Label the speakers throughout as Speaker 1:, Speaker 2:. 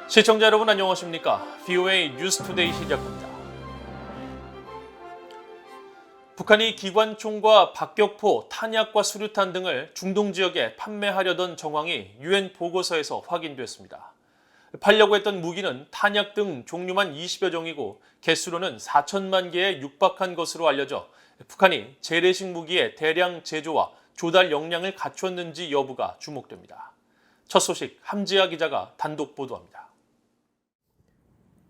Speaker 1: 시청자 여러분 안녕하십니까? VOA 뉴스투데이 시작합니다. 북한이 기관총과 박격포, 탄약과 수류탄 등을 중동 지역에 판매하려던 정황이 유엔 보고서에서 확인됐습니다. 팔려고 했던 무기는 탄약 등 종류만 20여 종이고 개수로는 4천만 개에 육박한 것으로 알려져 북한이 재래식 무기의 대량 제조와 조달 역량을 갖췄는지 여부가 주목됩니다. 첫 소식 함지아 기자가 단독 보도합니다.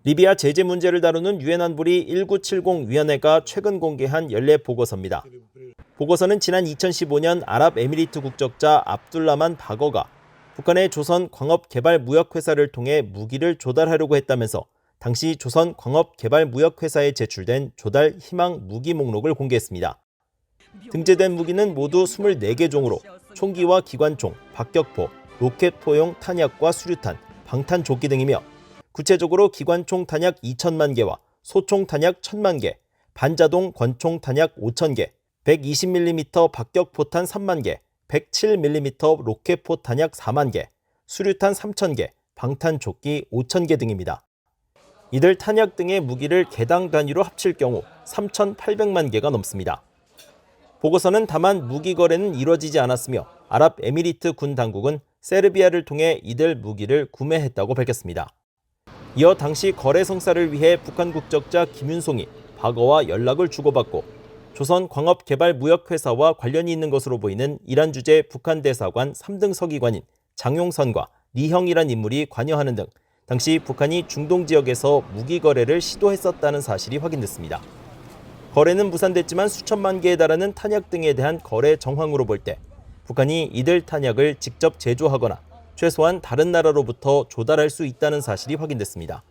Speaker 2: 리비아 제재 문제를 다루는 유엔 안보리 1970 위원회가 최근 공개한 연례 보고서입니다. 보고서는 지난 2015년 아랍에미리트 국적자 압둘라만 바거가 북한의 조선 광업개발무역회사를 통해 무기를 조달하려고 했다면서 당시 조선 광업개발무역회사에 제출된 조달 희망 무기 목록을 공개했습니다. 등재된 무기는 모두 24개 종으로 총기와 기관총, 박격포, 로켓포용 탄약과 수류탄, 방탄조끼 등이며 구체적으로 기관총 탄약 2천만 개와 소총 탄약 1,000만 개, 반자동 권총 탄약 5천 개, 120mm 박격포탄 3만 개, 107mm 로켓포 탄약 4만 개, 수류탄 3천 개, 방탄조끼 5천 개 등입니다. 이들 탄약 등의 무기를 개당 단위로 합칠 경우 3,800만 개가 넘습니다. 보고서는 다만 무기 거래는 이뤄지지 않았으며 아랍에미리트 군 당국은 세르비아를 통해 이들 무기를 구매했다고 밝혔습니다. 이어 당시 거래 성사를 위해 북한 국적자 김윤송이 바거와 연락을 주고받고 조선광업개발무역회사와 관련이 있는 것으로 보이는 이란 주재 북한 대사관 3등 서기관인 장용선과 리형이란 인물이 관여하는 등 당시 북한이 중동 지역에서 무기 거래를 시도했었다는 사실이 확인됐습니다. 거래는 무산됐지만 수천만 개에 달하는 탄약 등에 대한 거래 정황으로 볼 때 북한이 이들 탄약을 직접 제조하거나 최소한 다른 나라로부터 조달할 수 있다는 사실이 확인됐습니다.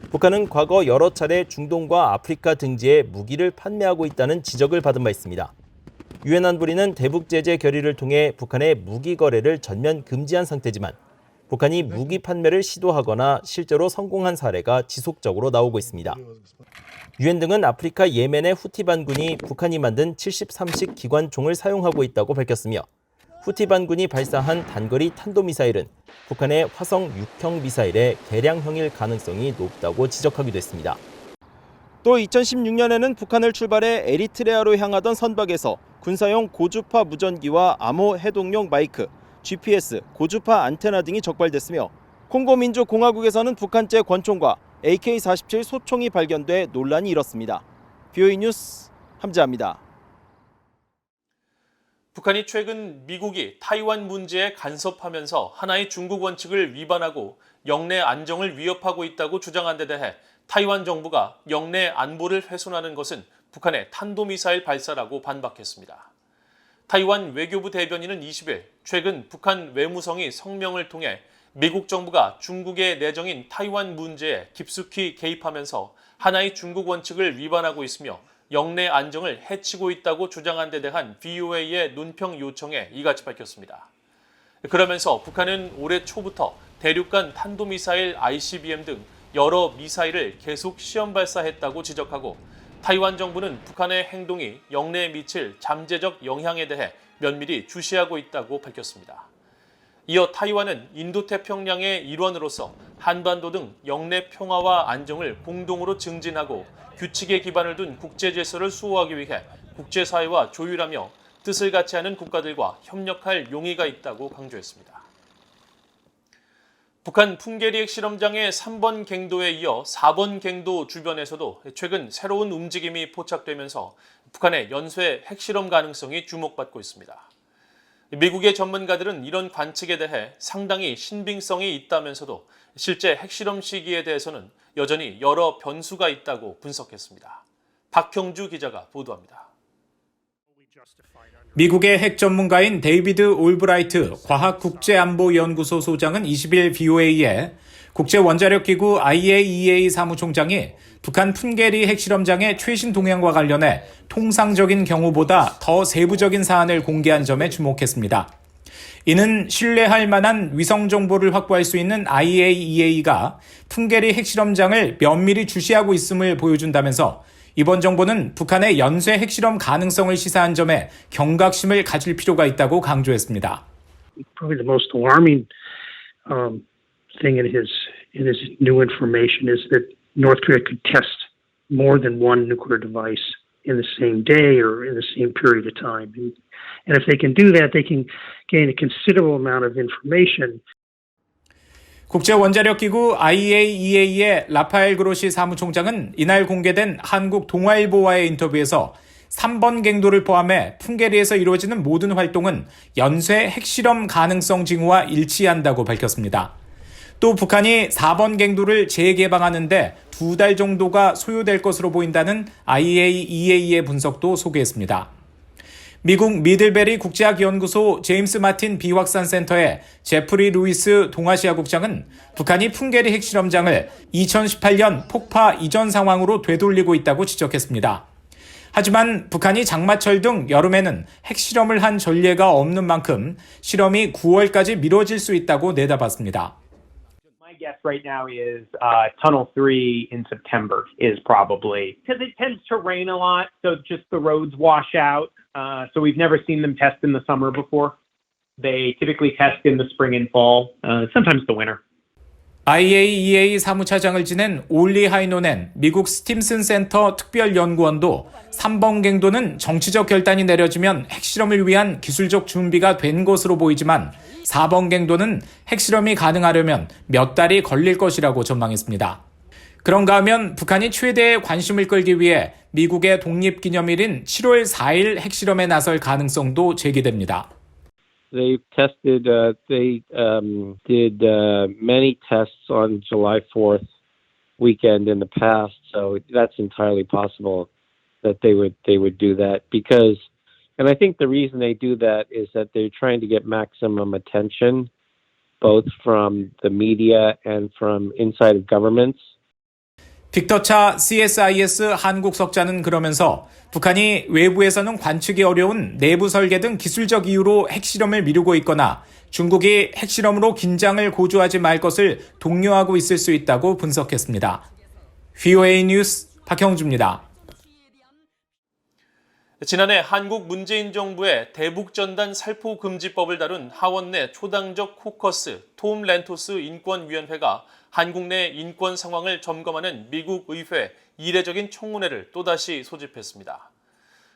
Speaker 2: 북한은 과거 여러 차례 중동과 아프리카 등지에 무기를 판매하고 있다는 지적을 받은 바 있습니다. 유엔 안보리는 대북 제재 결의를 통해 북한의 무기 거래를 전면 금지한 상태지만 북한이 무기 판매를 시도하거나 실제로 성공한 사례가 지속적으로 나오고 있습니다. 유엔 등은 아프리카 예멘의 후티 반군이 북한이 만든 73식 기관총을 사용하고 있다고 밝혔으며 후티 반군이 발사한 단거리 탄도미사일은 북한의 화성 6형 미사일의 개량형일 가능성이 높다고 지적하기도 했습니다. 또 2016년에는 북한을 출발해 에리트레아로 향하던 선박에서 군사용 고주파 무전기와 암호 해독용 마이크, GPS, 고주파 안테나 등이 적발됐으며 콩고민주공화국에서는 북한제 권총과 AK-47 소총이 발견돼 논란이 일었습니다. VOA 뉴스 함지아입니다.
Speaker 1: 북한이 최근 미국이 타이완 문제에 간섭하면서 하나의 중국 원칙을 위반하고 영내 안정을 위협하고 있다고 주장한 데 대해 타이완 정부가 영내 안보를 훼손하는 것은 북한의 탄도미사일 발사라고 반박했습니다. 타이완 외교부 대변인은 20일 최근 북한 외무성이 성명을 통해 미국 정부가 중국의 내정인 타이완 문제에 깊숙이 개입하면서 하나의 중국 원칙을 위반하고 있으며 영내 안정을 해치고 있다고 주장한 데 대한 VOA의 논평 요청에 이같이 밝혔습니다. 그러면서 북한은 올해 초부터 대륙간 탄도미사일 ICBM 등 여러 미사일을 계속 시험 발사했다고 지적하고 타이완 정부는 북한의 행동이 영내에 미칠 잠재적 영향에 대해 면밀히 주시하고 있다고 밝혔습니다. 이어 타이완은 인도태평양의 일원으로서 한반도 등 영내 평화와 안정을 공동으로 증진하고 규칙에 기반을 둔 국제질서를 수호하기 위해 국제사회와 조율하며 뜻을 같이 하는 국가들과 협력할 용의가 있다고 강조했습니다. 북한 풍계리 핵실험장의 3번 갱도에 이어 4번 갱도 주변에서도 최근 새로운 움직임이 포착되면서 북한의 연쇄 핵실험 가능성이 주목받고 있습니다. 미국의 전문가들은 이런 관측에 대해 상당히 신빙성이 있다면서도 실제 핵실험 시기에 대해서는 여전히 여러 변수가 있다고 분석했습니다. 박형주 기자가 보도합니다.
Speaker 3: 미국의 핵 전문가인 데이비드 올브라이트 과학국제안보연구소 소장은 20일 VOA에 국제원자력기구 IAEA 사무총장이 북한 풍계리 핵실험장의 최신 동향과 관련해 통상적인 경우보다 더 세부적인 사안을 공개한 점에 주목했습니다. 이는 신뢰할 만한 위성 정보를 확보할 수 있는 IAEA가 풍계리 핵실험장을 면밀히 주시하고 있음을 보여준다면서 이번 정보는 북한의 연쇄 핵실험 가능성을 시사한 점에 경각심을 가질 필요가 있다고 강조했습니다.
Speaker 4: Probably the most alarming thing in in this new information is that North Korea could test more than one nuclear device in the same day or in the same period of time. And if they can do that, they can gain a considerable amount of information.
Speaker 3: 국제원자력기구 IAEA의 라파엘 그로시 사무총장은 이날 공개된 한국 동아일보와의 인터뷰에서 3번 갱도를 포함해 풍계리에서 이루어지는 모든 활동은 연쇄 핵실험 가능성 징후와 일치한다고 밝혔습니다. 또 북한이 4번 갱도를 재개방하는데 2달 정도가 소요될 것으로 보인다는 IAEA의 분석도 소개했습니다. 미국 미들베리 국제학연구소 제임스 마틴 비확산 센터의 제프리 루이스 동아시아 국장은 북한이 풍계리 핵실험장을 2018년 폭파 이전 상황으로 되돌리고 있다고 지적했습니다. 하지만 북한이 장마철 등 여름에는 핵실험을 한 전례가 없는 만큼 실험이 9월까지 미뤄질 수 있다고 내다봤습니다.
Speaker 5: My guess right now is Tunnel 3 in September is probably, because it tends to rain a lot, so just the roads wash out. So we've never seen them test in the summer before. They typically test in the spring and fall, sometimes the winter.
Speaker 3: IAEA 사무차장을 지낸 올리 하이노넨 미국 스팀슨 센터 특별연구원도 3번 갱도는 정치적 결단이 내려지면 핵실험을 위한 기술적 준비가 된 것으로 보이지만 4번 갱도는 핵실험이 가능하려면 몇 달이 걸릴 것이라고 전망했습니다. 그런가 하면 북한이 최대의 관심을 끌기 위해 미국의 독립기념일인 7월 4일 핵실험에 나설 가능성도 제기됩니다.
Speaker 6: They tested. They did many tests on July 4th weekend in the past, so that's entirely possible that they would do that because, and I think the reason they do that is that they're trying to get maximum attention, both from the media and from inside of governments.
Speaker 3: 빅터차 CSIS 한국 석자는 그러면서 북한이 외부에서는 관측이 어려운 내부 설계 등 기술적 이유로 핵실험을 미루고 있거나 중국이 핵실험으로 긴장을 고조하지 말 것을 독려하고 있을 수 있다고 분석했습니다. VOA 뉴스 박형주입니다.
Speaker 1: 지난해 한국 문재인 정부의 대북전단 살포금지법을 다룬 하원 내 초당적 코커스 톰 렌토스 인권위원회가 한국 내 인권 상황을 점검하는 미국 의회 이례적인 청문회를 또다시 소집했습니다.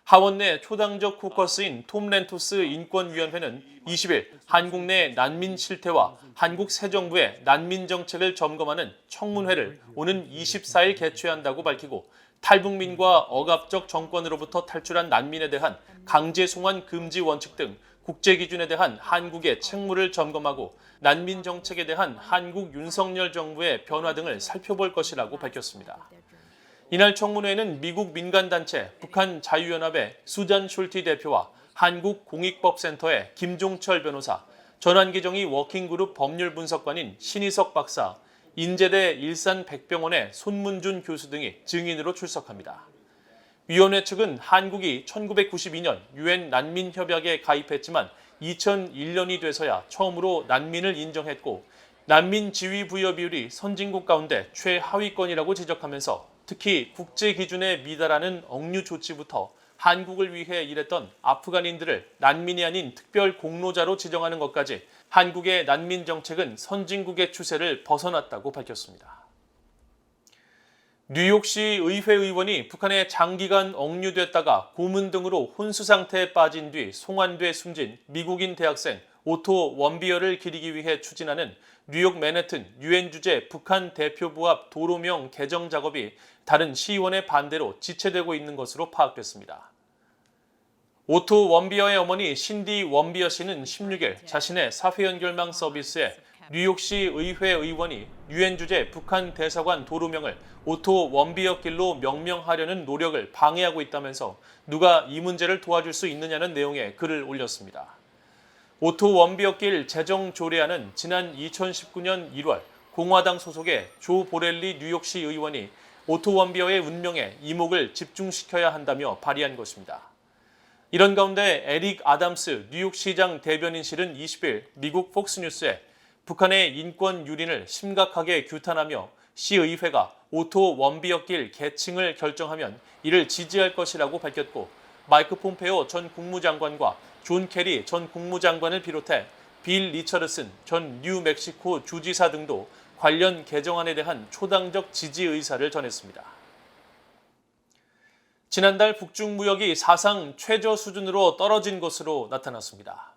Speaker 1: 하원 내 초당적 코커스인 톰 렌토스 인권위원회는 20일 한국 내 난민 실태와 한국 새 정부의 난민 정책을 점검하는 청문회를 오는 24일 개최한다고 밝히고 탈북민과 억압적 정권으로부터 탈출한 난민에 대한 강제 송환 금지 원칙 등 국제 기준에 대한 한국의 책무를 점검하고 난민 정책에 대한 한국 윤석열 정부의 변화 등을 살펴볼 것이라고 밝혔습니다. 이날 청문회에는 미국 민간단체 북한 자유연합의 수잔 숄티 대표와 한국공익법센터의 김종철 변호사, 전환기정의 워킹그룹 법률분석관인 신희석 박사, 인제대 일산백병원의 손문준 교수 등이 증인으로 출석합니다. 위원회 측은 한국이 1992년 유엔 난민협약에 가입했지만 2001년이 돼서야 처음으로 난민을 인정했고 난민 지위 부여 비율이 선진국 가운데 최하위권이라고 지적하면서 특히 국제 기준에 미달하는 억류 조치부터 한국을 위해 일했던 아프간인들을 난민이 아닌 특별 공로자로 지정하는 것까지 한국의 난민 정책은 선진국의 추세를 벗어났다고 밝혔습니다. 뉴욕시 의회 의원이 북한에 장기간 억류됐다가 고문 등으로 혼수 상태에 빠진 뒤 송환돼 숨진 미국인 대학생 오토 원비어를 기리기 위해 추진하는 뉴욕 맨해튼 유엔 주재 북한 대표부 앞 도로명 개정 작업이 다른 시의원의 반대로 지체되고 있는 것으로 파악됐습니다. 오토 원비어의 어머니 신디 원비어 씨는 16일 자신의 사회연결망 서비스에 뉴욕시 의회 의원이 유엔 주재 북한 대사관 도로명을 오토 원비어 길로 명명하려는 노력을 방해하고 있다면서 누가 이 문제를 도와줄 수 있느냐는 내용의 글을 올렸습니다. 오토 원비어 길 제정 조례안은 지난 2019년 1월 공화당 소속의 조 보렐리 뉴욕시 의원이 오토 원비어의 운명에 이목을 집중시켜야 한다며 발의한 것입니다. 이런 가운데 에릭 아담스 뉴욕시장 대변인실은 20일 미국 폭스뉴스에 북한의 인권 유린을 심각하게 규탄하며 시의회가 오토 원비어길 개칭을 결정하면 이를 지지할 것이라고 밝혔고 마이크 폼페오 전 국무장관과 존 케리 전 국무장관을 비롯해 빌 리처드슨 전 뉴멕시코 주지사 등도 관련 개정안에 대한 초당적 지지 의사를 전했습니다. 지난달 북중 무역이 사상 최저 수준으로 떨어진 것으로 나타났습니다.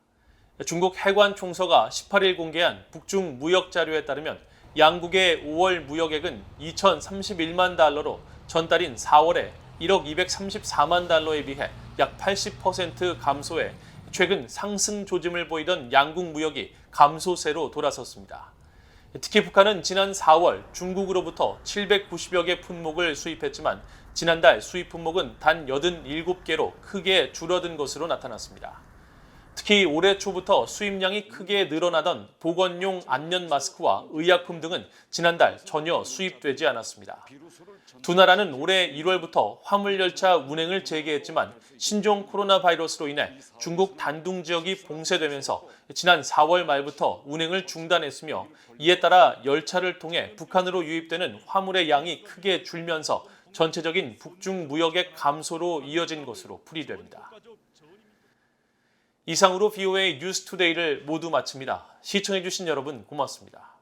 Speaker 1: 중국 해관 총서가 18일 공개한 북중 무역 자료에 따르면 양국의 5월 무역액은 2,031만 달러로 전달인 4월에 1억 234만 달러에 비해 약 80% 감소해 최근 상승 조짐을 보이던 양국 무역이 감소세로 돌아섰습니다. 특히 북한은 지난 4월 중국으로부터 790여 개 품목을 수입했지만 지난달 수입 품목은 단 87개로 크게 줄어든 것으로 나타났습니다. 특히 올해 초부터 수입량이 크게 늘어나던 보건용 안면 마스크와 의약품 등은 지난달 전혀 수입되지 않았습니다. 두 나라는 올해 1월부터 화물열차 운행을 재개했지만 신종 코로나 바이러스로 인해 중국 단둥 지역이 봉쇄되면서 지난 4월 말부터 운행을 중단했으며 이에 따라 열차를 통해 북한으로 유입되는 화물의 양이 크게 줄면서 전체적인 북중 무역액 감소로 이어진 것으로 풀이됩니다. 이상으로 VOA 뉴스투데이를 모두 마칩니다. 시청해주신 여러분 고맙습니다.